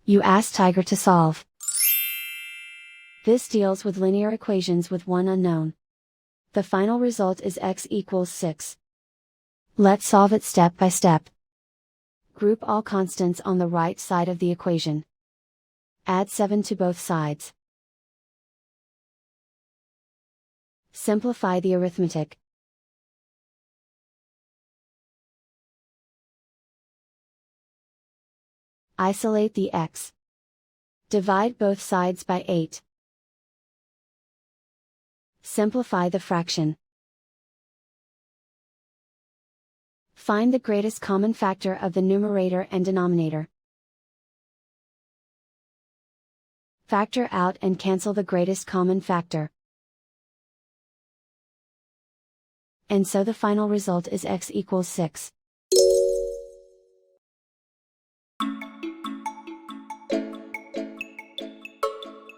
You ask Tiger to solve. This deals with linear equations with one unknown. The final result is x equals 6. Let's solve it step by step. Group all constants on the right side of the equation. Add 7 to both sides. Simplify the arithmetic. Isolate the x. Divide both sides by 8. Simplify the fraction. Find the greatest common factor of the numerator and denominator. Factor out and cancel the greatest common factor. And so the final result is x equals 6.